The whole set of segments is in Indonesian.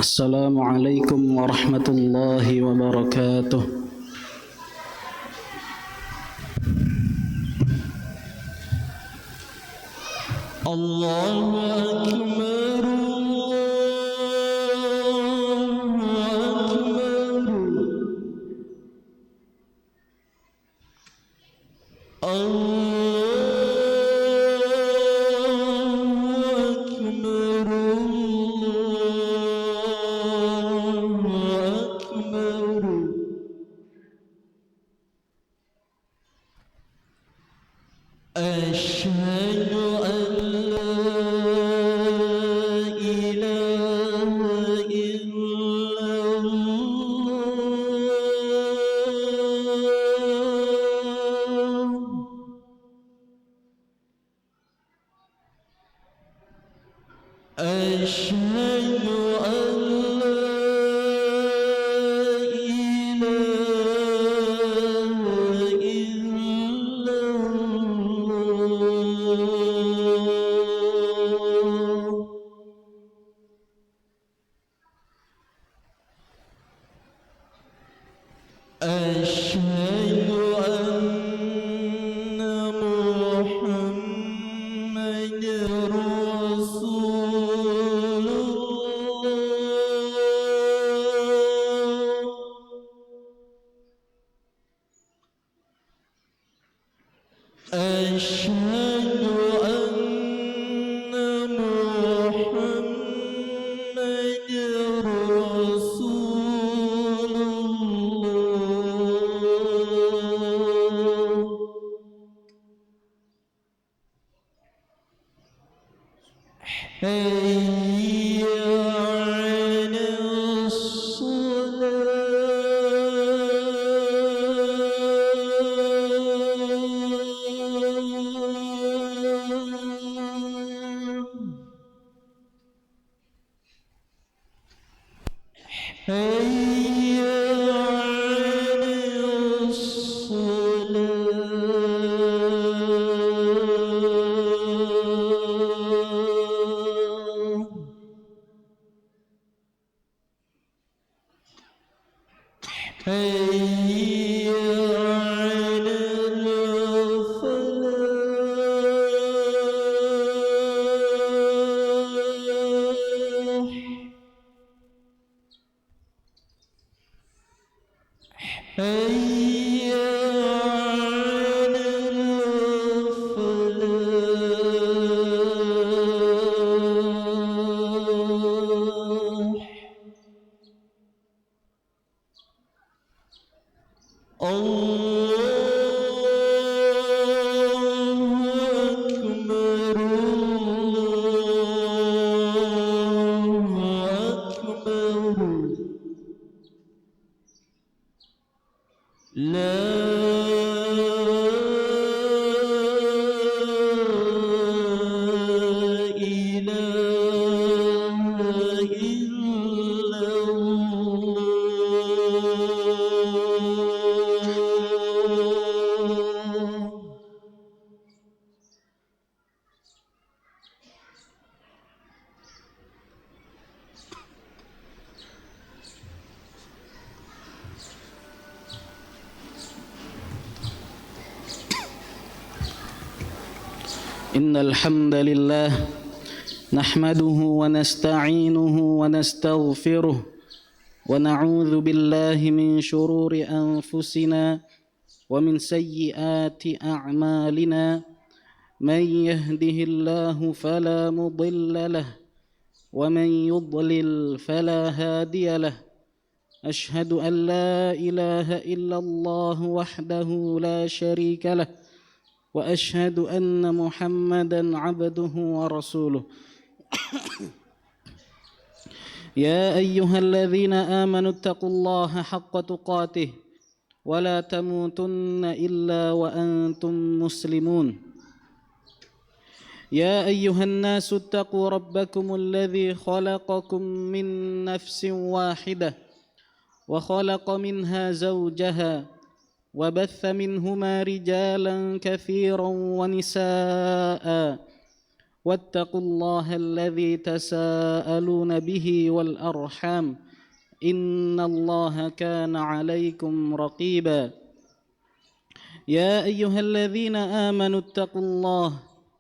السلام عليكم ورحمة الله وبركاته. الله أكبر أشهد أن لا إله إلا الله. أشهد أن لا إله إلا الله. أشهد أن محمد رسول الله. أشهد أن محمد رسول الله. حي على الصلاة. حي على الصلاة. حي على الفلاح. حي على الفلاح. الله أكبر الله أكبر. لا إله إلا الله. إن الحمد لله نحمده ونستعينه ونستغفره ونعوذ بالله من شرور أنفسنا ومن سيئات أعمالنا. من يهده الله فلا مضل له ومن يضلل فلا هادي له. أشهد أن لا إله إلا الله وحده لا شريك له وأشهد أن محمدًا عبده ورسوله. يا أيها الذين آمنوا اتقوا الله حق تقاته ولا تموتن إلا وأنتم مسلمون. يا أيها الناس اتقوا ربكم الذي خلقكم من نفس واحدة وخلق منها زوجها وبث منهما رجالا كثيرا ونساء واتقوا الله الذي تساءلون به والأرحام إن الله كان عليكم رقيبا يا أيها الذين آمنوا اتقوا الله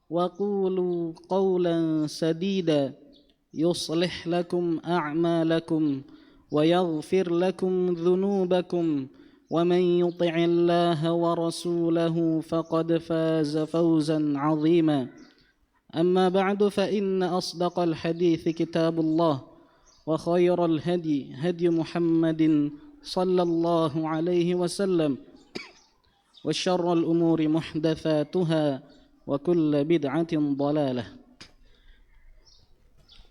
وقولوا قولا سديدا يصلح لكم أعمالكم ويغفر لكم ذنوبكم ومن يطع الله ورسوله فقد فاز فوزا عظيما أما بعد فإن أصدق الحديث كتاب الله وخير الهدي هدي محمد صلى الله عليه وسلم وشر الأمور محدثاتها وكل بدعة ضلالة.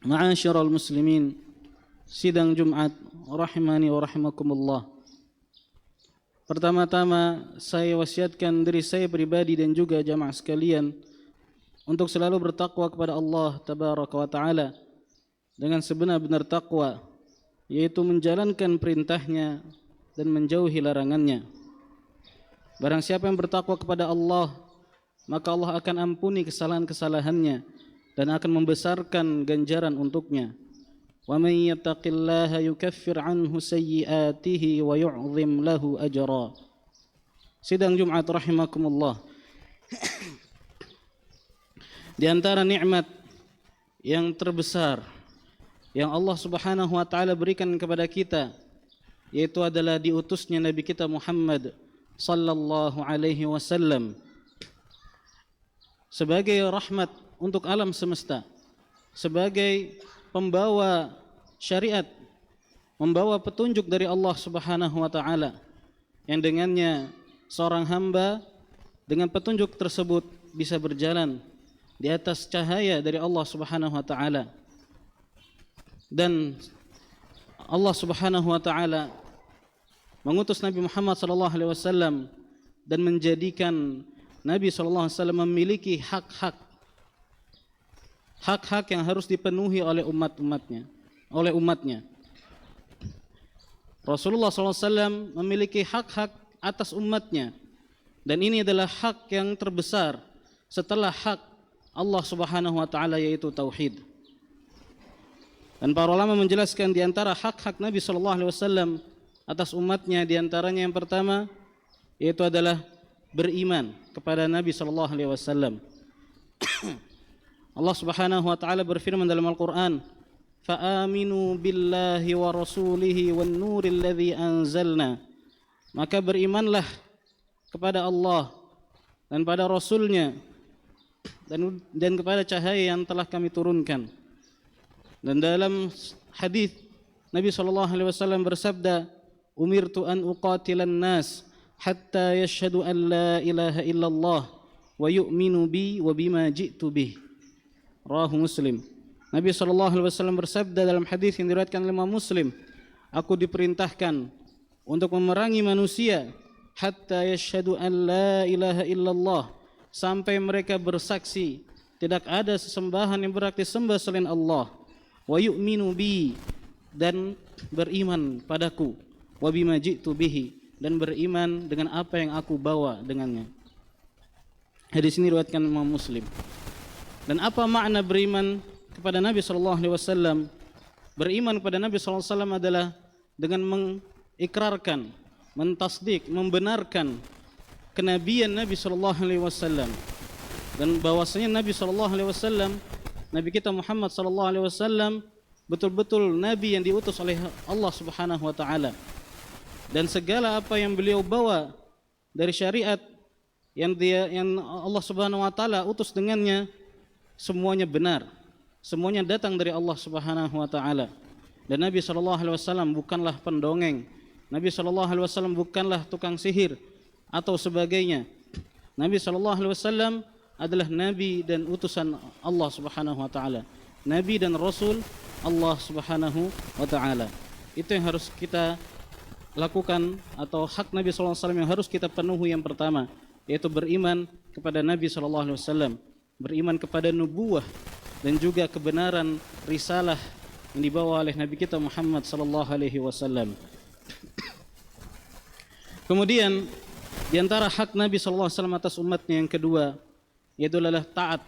Ma'asyiral muslimin, sidang Jumat rahimani wa rahimakumullah. Pertama-tama saya wasiatkan diri saya pribadi dan juga jamaah sekalian untuk selalu bertakwa kepada Allah tabaraka wa taala dengan sebenar-benar takwa, yaitu menjalankan perintahnya dan menjauhi larangannya. Barang siapa yang bertakwa kepada Allah, maka Allah akan ampuni kesalahan-kesalahannya dan akan membesarkan ganjaran untuknya. Wa may yattaqillaha yukaffir anhu sayyi'atihi wa yu'zim lahu ajra. Sidang Jumat rahimakumullah. Di antara nikmat yang terbesar yang Allah Subhanahu wa taala berikan kepada kita, yaitu adalah diutusnya Nabi kita Muhammad sallallahu alaihi wasallam sebagai rahmat untuk alam semesta, sebagai pembawa syariat, membawa petunjuk dari Allah Subhanahu wa taala, yang dengannya seorang hamba dengan petunjuk tersebut bisa berjalan di atas cahaya dari Allah Subhanahu wa taala. Dan Allah Subhanahu wa taala mengutus Nabi Muhammad sallallahu alaihi wasallam dan menjadikan Nabi sallallahu alaihi wasallam memiliki hak-hak yang harus dipenuhi oleh umatnya. Rasulullah SAW memiliki hak-hak atas umatnya, dan ini adalah hak yang terbesar setelah hak Allah Subhanahu wa taala, yaitu tauhid. Dan para ulama menjelaskan di antara hak-hak Nabi sallallahu alaihi wasallam atas umatnya, di antaranya yang pertama yaitu adalah beriman kepada Nabi sallallahu alaihi wasallam. Allah Subhanahu wa taala berfirman dalam Al-Qur'an, "Fa'aminu billahi wa rasulihi wan nuril ladzi anzalna." Maka berimanlah kepada Allah dan pada Rasulnya dan kepada cahaya yang telah kami turunkan. Dan dalam hadis Nabi sallallahu alaihi wasallam bersabda, "Umirtu an uqatilan nas hatta yashhadu an la ilaha illallah wa yu'minu bi wa bima ji'tu bih." Rawahu Muslim. Nabi sallallahu alaihi wasallam bersabda dalam hadis yang diriwayatkan oleh Imam Muslim, "Aku diperintahkan untuk memerangi manusia hatta yashhadu an la ilaha illallah, sampai mereka bersaksi tidak ada sesembahan yang berhak disembah selain Allah, wa yu'minu bi, dan beriman padaku, wa bima ji'tu bihi, dan beriman dengan apa yang aku bawa dengannya." Hadis ini diriwayatkan Imam Muslim. Dan apa makna beriman kepada Nabi sallallahu alaihi wasallam? Beriman kepada Nabi sallallahu alaihi wasallam adalah dengan mengikrarkan, mentasdik, membenarkan kenabian Nabi sallallahu alaihi wasallam, dan bahwasanya Nabi sallallahu alaihi wasallam, Nabi kita Muhammad sallallahu alaihi wasallam, betul-betul nabi yang diutus oleh Allah Subhanahu wa taala. Dan segala apa yang beliau bawa dari syariat yang Allah Subhanahu wa taala utus dengannya, semuanya benar, semuanya datang dari Allah Subhanahu wa taala. Dan Nabi sallallahu alaihi wasallam bukanlah pendongeng. Nabi sallallahu alaihi wasallam bukanlah tukang sihir atau sebagainya. Nabi sallallahu alaihi wasallam adalah nabi dan utusan Allah Subhanahu wa taala. Nabi dan rasul Allah Subhanahu wa taala. Itu yang harus kita lakukan, atau hak Nabi sallallahu alaihi wasallam yang harus kita penuhi yang pertama, yaitu beriman kepada Nabi sallallahu alaihi wasallam, beriman kepada nubuwah dan juga kebenaran risalah yang dibawa oleh Nabi kita Muhammad sallallahu alaihi wasallam. Kemudian di antara hak Nabi sallallahu alaihi wasallam atas umatnya yang kedua, yaitu adalah taat.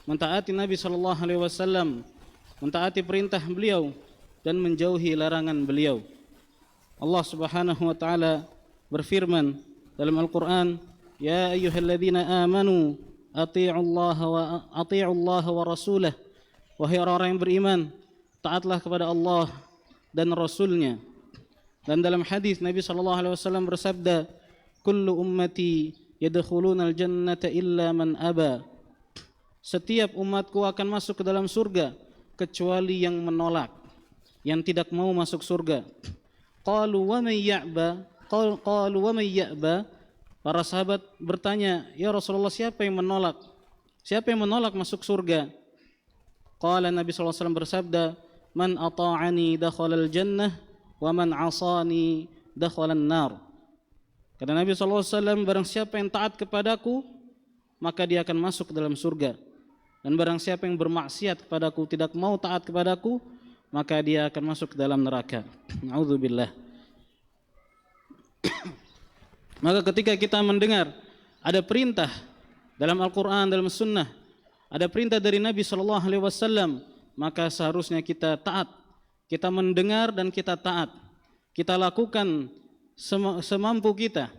mentaati Nabi sallallahu alaihi wasallam, mentaati perintah beliau dan menjauhi larangan beliau. Allah Subhanahu wa taala berfirman dalam Al-Qur'an, "Ya ayyuhalladzina amanu athi'ullaha wa rasulah." Wahai orang-orang yang beriman, taatlah kepada Allah dan Rasulnya. Dan dalam hadis Nabi sallallahu alaihi wasallam bersabda, "Kullu ummati yadkhulunal jannata illa man aba." Setiap umatku akan masuk ke dalam surga kecuali yang menolak, yang tidak mau masuk surga. Qalu wa may ya'ba? Qalu wa may ya'ba? Para sahabat bertanya, "Ya Rasulullah, siapa yang menolak? Siapa yang menolak masuk surga?" Qala Nabi sallallahu alaihi wasallam bersabda, "Man ata'ani dakhalal jannah wa man 'asani dakhalan nar." Kata Nabi sallallahu alaihi wasallam, barang siapa yang taat kepadaku, maka dia akan masuk ke dalam surga. Dan barang siapa yang bermaksiat kepadaku, tidak mau taat kepadaku, maka dia akan masuk ke dalam neraka. Na'udzubillah. Maka ketika kita mendengar ada perintah dalam Al-Quran, dalam Sunnah, ada perintah dari Nabi sallallahu alaihi wasallam, maka seharusnya kita taat. Kita mendengar dan kita taat. Kita lakukan semampu kita.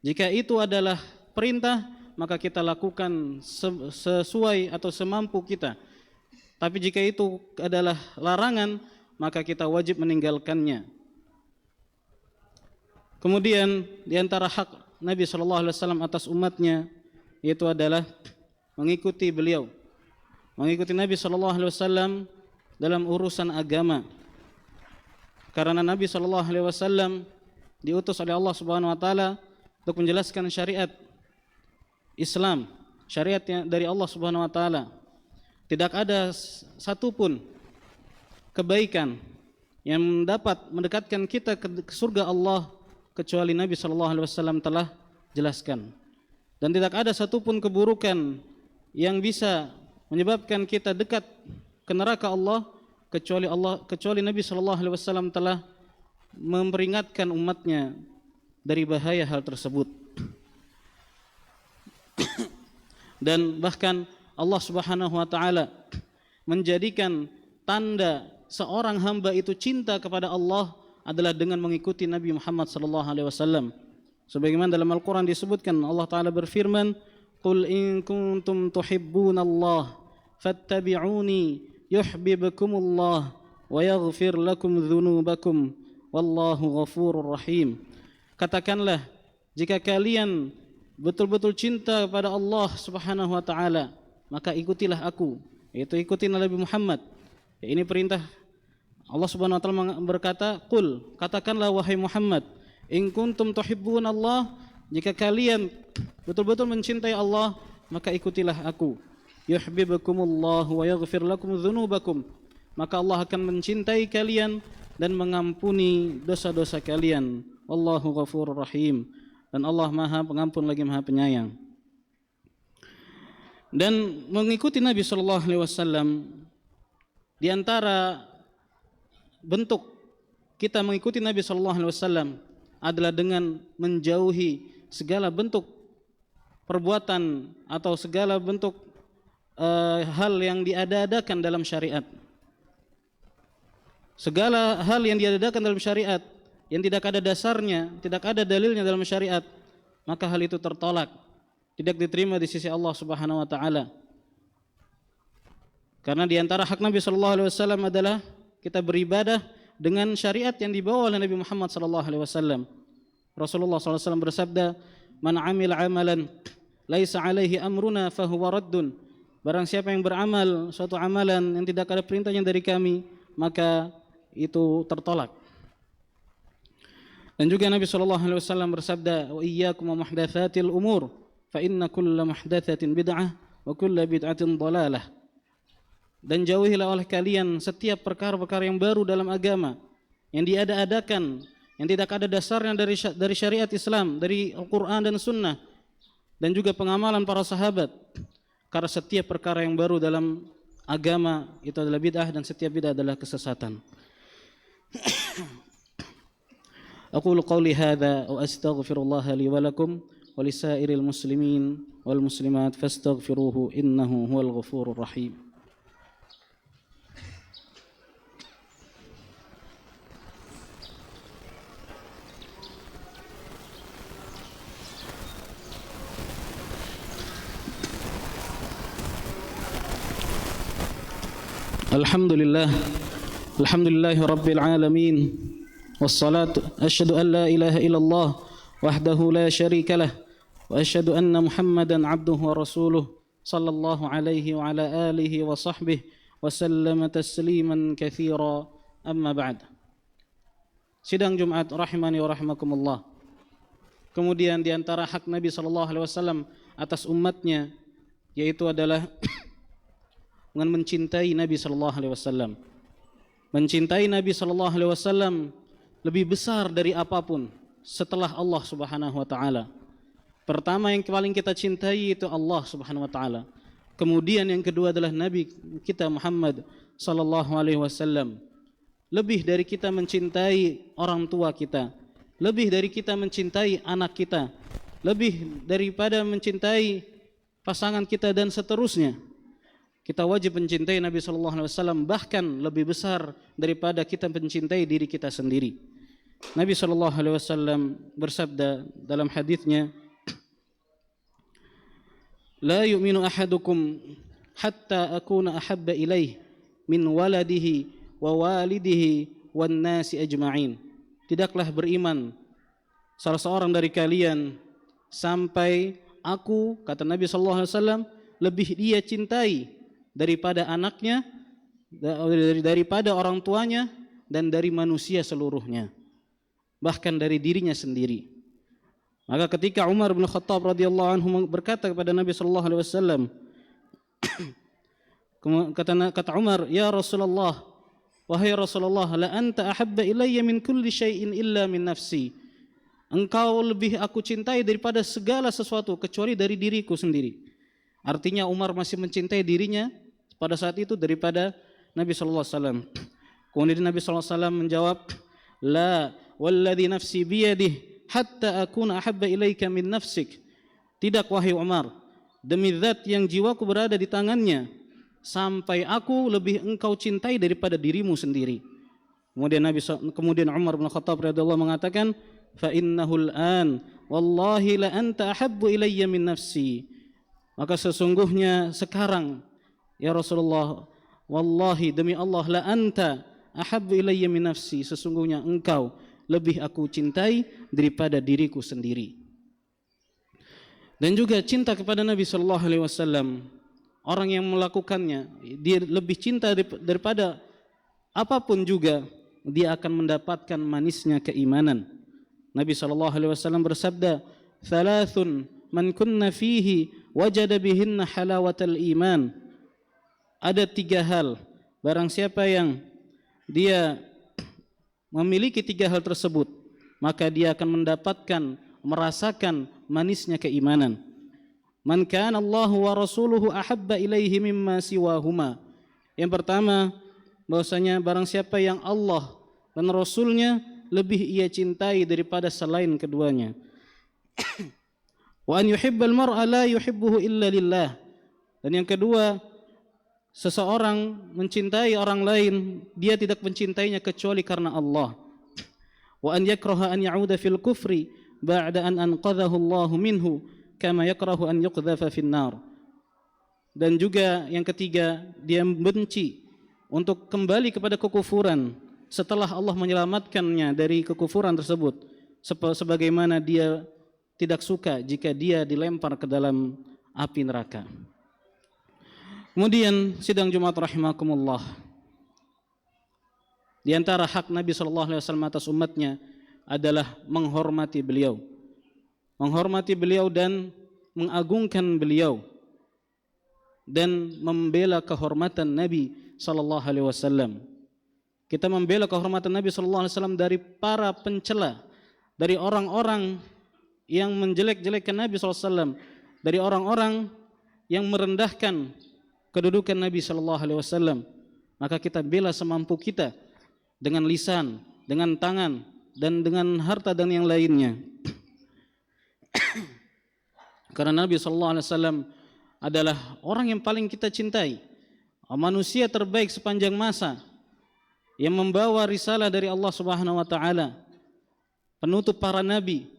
Jika itu adalah perintah, maka kita lakukan sesuai atau semampu kita. Tapi jika itu adalah larangan, maka kita wajib meninggalkannya. Kemudian di antara hak Nabi sallallahu alaihi wasallam atas umatnya yaitu adalah mengikuti beliau, mengikuti Nabi sallallahu alaihi wasallam dalam urusan agama. Karena Nabi sallallahu alaihi wasallam diutus oleh Allah Subhanahu wa taala untuk menjelaskan syariat Islam, syariat dari Allah Subhanahu wa taala. Tidak ada satupun kebaikan yang dapat mendekatkan kita ke surga Allah kecuali Nabi sallallahu alaihi wasallam telah jelaskan. Dan tidak ada satupun keburukan yang bisa menyebabkan kita dekat ke neraka Allah kecuali Nabi sallallahu alaihi wasallam telah memperingatkan umatnya dari bahaya hal tersebut. Dan bahkan Allah Subhanahu wa taala menjadikan tanda seorang hamba itu cinta kepada Allah adalah dengan mengikuti Nabi Muhammad sallallahu alaihi wasallam. Sebagaimana dalam Al-Qur'an disebutkan, Allah taala berfirman, "Qul in kuntum tuhibbunallaha fattabi'uni yuhibbukumullah wa yaghfir lakum dzunubakum wallahu ghafurur rahim." Katakanlah, jika kalian betul-betul cinta kepada Allah Subhanahu wa taala, maka ikutilah aku, yaitu ikuti Nabi Muhammad. Ini perintah Allah Subhanahu wa taala berkata, "Qul," katakanlah wahai Muhammad, "in kuntum tuhibbunallah," jika kalian betul-betul mencintai Allah, maka ikutilah aku. "Yuhibbukumullah wa yaghfir lakum dzunubakum," maka Allah akan mencintai kalian dan mengampuni dosa-dosa kalian. Wallahu ghafurur rahim. Dan Allah Maha Pengampun lagi Maha Penyayang. Dan mengikuti Nabi sallallahu alaihi wasallam, di antara bentuk kita mengikuti Nabi sallallahu alaihi wasallam adalah dengan menjauhi segala bentuk perbuatan atau segala bentuk hal yang diada-adakan dalam syariat. Segala hal yang diada-adakan dalam syariat yang tidak ada dasarnya, tidak ada dalilnya dalam syariat, maka hal itu tertolak, tidak diterima di sisi Allah Subhanahu wa taala. Karena di antara hak Nabi sallallahu alaihi wasallam adalah kita beribadah dengan syariat yang dibawa oleh Nabi Muhammad sallallahu alaihi wasallam. Rasulullah sallallahu alaihi wasallam bersabda, "Man 'amila 'amalan laisa 'alaihi amruna fahuwa raddun." Barang siapa yang beramal suatu amalan yang tidak ada perintahnya dari kami, maka itu tertolak. Dan juga Nabi sallallahu alaihi wasallam bersabda, "Wa iyyakum wa muhdatsatil umur, fa inna kulla muhdatsatin bid'ah wa kulla bid'atin dhalalah." Dan jauhilah oleh kalian setiap perkara-perkara yang baru dalam agama, yang diada-adakan, yang tidak ada dasarnya dari syariat Islam, dari Al-Quran dan Sunnah, dan juga pengamalan para sahabat. Karena setiap perkara yang baru dalam agama itu adalah bid'ah, dan setiap bid'ah adalah kesesatan. Aqulu qawli hadza wa astaghfirullah li wa lakum wa lisairil muslimin والمسلمات فاستغفروه إنه هو الغفور الرحيم. Alhamdulillah rabbil alamin, wassalatu asyhadu an la ilaha illallah wahdahu la syarika lah, wa asyhadu anna Muhammadan abduhu wa rasuluh sallallahu alaihi wa ala alihi wa sahbihi wa sallama tasliman katsira, amma ba'd. Sidang Jumat rahimani wa rahimakumullah. Kemudian di antara hak Nabi sallallahu alaihi wasallam atas umatnya yaitu adalah dengan mencintai Nabi sallallahu alaihi wasallam. Mencintai Nabi sallallahu alaihi wasallam lebih besar dari apapun setelah Allah Subhanahu wa taala. Pertama yang paling kita cintai itu Allah Subhanahu wa taala. Kemudian yang kedua adalah Nabi kita Muhammad sallallahu alaihi wasallam. Lebih dari kita mencintai orang tua kita, lebih dari kita mencintai anak kita, lebih daripada mencintai pasangan kita dan seterusnya. Kita wajib mencintai Nabi sallallahu alaihi wasallam, bahkan lebih besar daripada kita mencintai diri kita sendiri. Nabi sallallahu alaihi wasallam bersabda dalam hadisnya, "La yu'minu ahadukum hatta akuna ahabba ilaih min waladihi wa walidihi wan nasi ajma'in." Tidaklah beriman salah seorang dari kalian sampai aku, kata Nabi sallallahu alaihi wasallam, lebih dia cintai daripada anaknya, daripada orang tuanya, dan dari manusia seluruhnya, bahkan dari dirinya sendiri. Maka ketika Umar bin Khattab radhiyallahu anhu berkata kepada Nabi sallallahu alaihi wasallam, kata Umar, "Ya Rasulullah, wahai Rasulullah, la anta ahabba ilayya min kulli syai'in illa min nafsi." Engkau lebih aku cintai daripada segala sesuatu kecuali dari diriku sendiri. Artinya Umar masih mencintai dirinya pada saat itu daripada Nabi sallallahu alaihi wasallam. Kemudian Nabi sallallahu alaihi wasallam menjawab, "La walladhi nafsi biyadihi hatta akuna ahabba ilaika min nafsik." Tidak wahai Umar, demi zat yang jiwaku berada di tangannya, sampai aku lebih engkau cintai daripada dirimu sendiri. Kemudian Umar bin Khattab radhiyallahu mengatakan, "Fa innahul an wallahi la anta ahabbu ilayya min nafsi." Maka sesungguhnya sekarang ya Rasulullah, wallahi demi Allah, la anta ahabbu ilayya min nafsi, sesungguhnya engkau lebih aku cintai daripada diriku sendiri. Dan juga cinta kepada Nabi sallallahu alaihi wasallam, orang yang melakukannya dia lebih cinta daripada apapun juga, dia akan mendapatkan manisnya keimanan. Nabi sallallahu alaihi wasallam bersabda, "Thalathun man kunna fihi wajada bihinna halawatal iman." Ada 3 hal, barang siapa yang dia memiliki 3 hal tersebut, maka dia akan merasakan manisnya keimanan. Man kana Allahu wa rasuluhu ahabba ilaihi mimma siwahuma. Yang pertama, bahwasanya barang siapa yang Allah dan Rasulnya lebih ia cintai daripada selain keduanya. Wa an yuhibbal mar'a la yuhibbuhu illa lillah. Dan yang kedua, seseorang mencintai orang lain, dia tidak mencintainya kecuali karena Allah. Wa an yakraha an ya'uda fil kufri ba'da an anqadhahu Allah minhu kama yakrahu an yuqdhafa fin nar. Dan juga yang ketiga, dia benci untuk kembali kepada kekufuran setelah Allah menyelamatkannya dari kekufuran tersebut, sebagaimana dia tidak suka jika dia dilempar ke dalam api neraka. Kemudian sidang Jumat rahimakumullah, di antara hak Nabi sallallahu alaihi wasallam atas umatnya adalah menghormati beliau. Menghormati beliau dan mengagungkan beliau dan membela kehormatan Nabi sallallahu alaihi wasallam. Kita membela kehormatan Nabi sallallahu alaihi wasallam dari para pencela, dari orang-orang yang menjelek-jelekkan Nabi sallallahu alaihi wasallam, dari orang-orang yang merendahkan kedudukan Nabi sallallahu alaihi wasallam. Maka kita bela semampu kita dengan lisan, dengan tangan, dan dengan harta dan yang lainnya. Karena Nabi SAW adalah orang yang paling kita cintai, manusia terbaik sepanjang masa, yang membawa risalah dari Allah Subhanahu wa taala, penutup para nabi.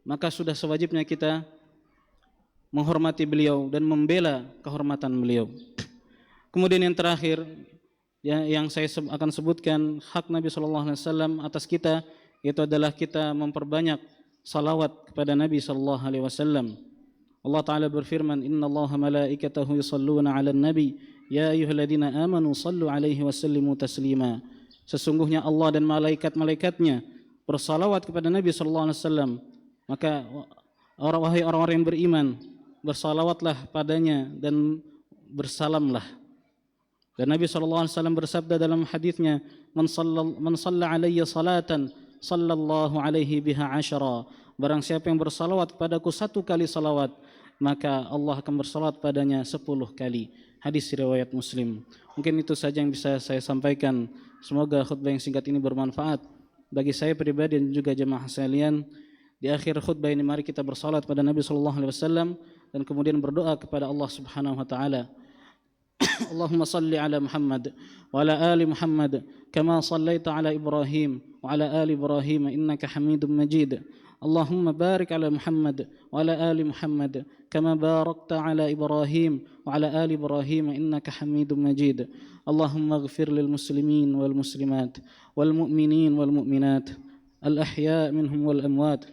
Maka sudah sewajibnya kita menghormati beliau dan membela kehormatan beliau. Kemudian yang terakhir yang saya akan sebutkan hak Nabi SAW atas kita, itu adalah kita memperbanyak salawat kepada Nabi SAW. Allah Ta'ala berfirman, Inna Allaha malaikatahu yusalluna ala nabi, ya ayyuhalladzina amanu sallu alaihi wa sallimu taslima. Sesungguhnya Allah dan malaikat-malaikatnya bersalawat kepada Nabi SAW. Maka wahai orang-orang yang beriman, bersalawatlah padanya dan bersalamlah. Dan Nabi SAW bersabda dalam hadisnya, Man salla alayya salatan sallallahu alaihi biha asyara. Barang siapa yang bersalawat kepadaku 1 kali salawat, maka Allah akan bersalawat padanya 10 kali. Hadis riwayat Muslim. Mungkin itu saja yang bisa saya sampaikan. Semoga khutbah yang singkat ini bermanfaat bagi saya pribadi dan juga jemaah sekalian. Di akhir khutbah ini mari kita bersalat pada Nabi SAW dan kemudian berdoa kepada Allah Subhanahu wa taala. Allahumma salli ala Muhammad wa ala ali Muhammad kama sallaita ala Ibrahim wa ala ali Ibrahim innaka Hamidum Majid. Allahumma barik ala Muhammad wa ala ali Muhammad kama barakta ala Ibrahim wa ala ali Ibrahim innaka Hamidum Majid. Allahumma ighfir lil muslimin wal muslimat wal mu'minin wal mu'minat al ahya' minhum wal amwat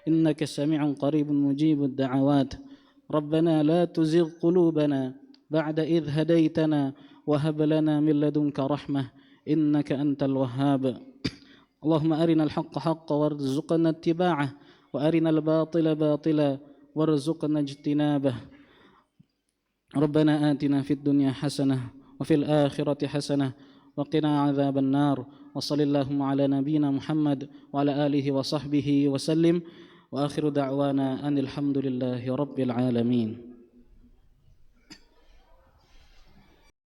innaka sami'un qaribun mujibud da'awat. Rabbana la tuzigh qulubana ba'da idh hadaitana wa hab lana min ladunka rahmah innaka antal wahhab. Allahumma arina al-haqqa haqqan warzuqna ittiba'ah wa arina al-batila batila warzuqna ijtinabah. Rabbana atina fid dunya hasanah wa fil akhirati hasanah wa qina adzaban nar. Wa sallallahu ala nabiyyina Muhammad wa ala alihi wa sahbihi wa sallim. Wa akhiru da'wana anil hamdulillahi rabbil alamin.